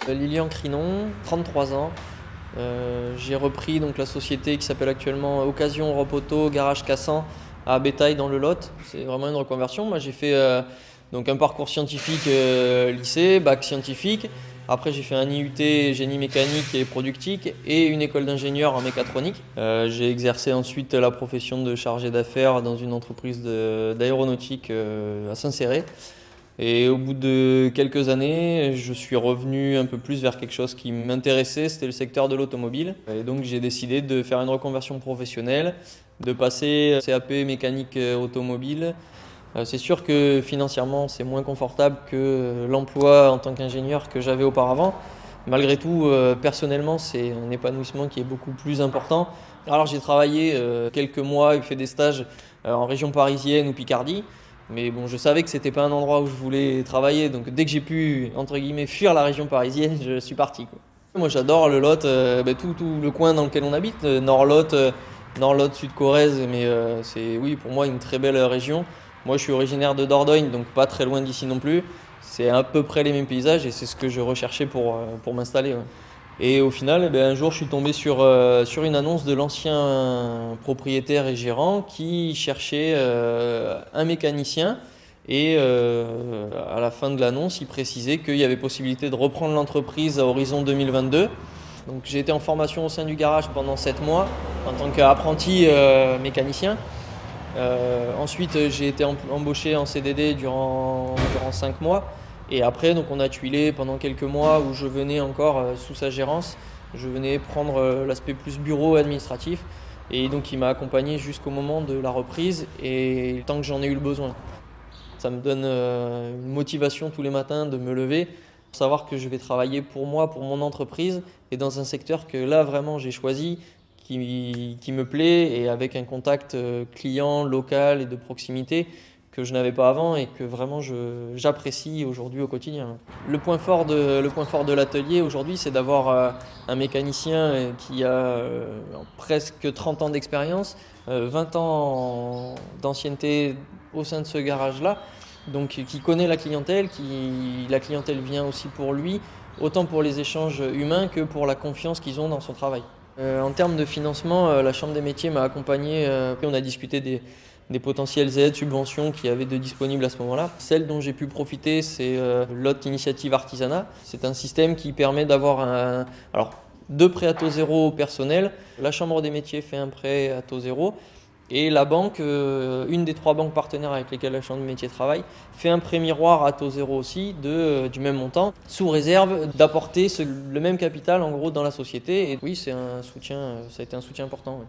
Lilian Crinon, 33 ans. J'ai repris donc, la société qui s'appelle actuellement Occasion Europe Auto Garage Cassan à Bétail dans le Lot. C'est vraiment une reconversion. Moi j'ai fait donc un parcours scientifique lycée, bac scientifique. Après j'ai fait un IUT génie mécanique et productique et une école d'ingénieur en mécatronique. J'ai exercé ensuite la profession de chargé d'affaires dans une entreprise d'aéronautique à Saint-Céré. Et au bout de quelques années, je suis revenu un peu plus vers quelque chose qui m'intéressait, c'était le secteur de l'automobile. Et donc j'ai décidé de faire une reconversion professionnelle, de passer CAP mécanique automobile. C'est sûr que financièrement c'est moins confortable que l'emploi en tant qu'ingénieur que j'avais auparavant. Malgré tout, personnellement, c'est un épanouissement qui est beaucoup plus important. Alors j'ai travaillé quelques mois et fait des stages en région parisienne ou Picardie. Mais bon, je savais que c'était pas un endroit où je voulais travailler, donc dès que j'ai pu, entre guillemets, fuir la région parisienne, je suis parti, quoi. Moi j'adore le Lot, tout le coin dans lequel on habite, Nord-Lot, Nord-Lot, Sud-Corrèze, mais c'est oui, pour moi une très belle région. Moi je suis originaire de Dordogne, donc pas très loin d'ici non plus. C'est à peu près les mêmes paysages et c'est ce que je recherchais pour m'installer. Ouais. Et au final, un jour, je suis tombé sur une annonce de l'ancien propriétaire et gérant qui cherchait un mécanicien. Et à la fin de l'annonce, il précisait qu'il y avait possibilité de reprendre l'entreprise à horizon 2022. Donc j'ai été en formation au sein du garage pendant 7 mois en tant qu'apprenti mécanicien. Ensuite, j'ai été embauché en CDD durant 5 mois. Et après, donc, on a tuilé pendant quelques mois où je venais encore sous sa gérance. Je venais prendre l'aspect plus bureau administratif. Et donc, il m'a accompagné jusqu'au moment de la reprise et tant que j'en ai eu le besoin. Ça me donne une motivation tous les matins de me lever pour savoir que je vais travailler pour moi, pour mon entreprise et dans un secteur que là, vraiment, j'ai choisi, qui me plaît et avec un contact client, local et de proximité que je n'avais pas avant et que vraiment j'apprécie aujourd'hui au quotidien. Le point fort de l'atelier aujourd'hui, c'est d'avoir un mécanicien qui a presque 30 ans d'expérience, 20 ans d'ancienneté au sein de ce garage-là, donc qui connaît la clientèle, la clientèle vient aussi pour lui, autant pour les échanges humains que pour la confiance qu'ils ont dans son travail. En termes de financement, la Chambre des métiers m'a accompagné, on a discuté des potentielles aides, subventions qu'il y avait de disponibles à ce moment-là. Celle dont j'ai pu profiter, c'est Lot Initiative Artisanat. C'est un système qui permet d'avoir deux prêts à taux zéro personnels. La Chambre des métiers fait un prêt à taux zéro et la banque, une des 3 banques partenaires avec lesquelles la Chambre des métiers travaille, fait un prêt miroir à taux zéro aussi du même montant, sous réserve d'apporter le même capital en gros dans la société. Et oui, c'est un soutien, ça a été un soutien important. Oui.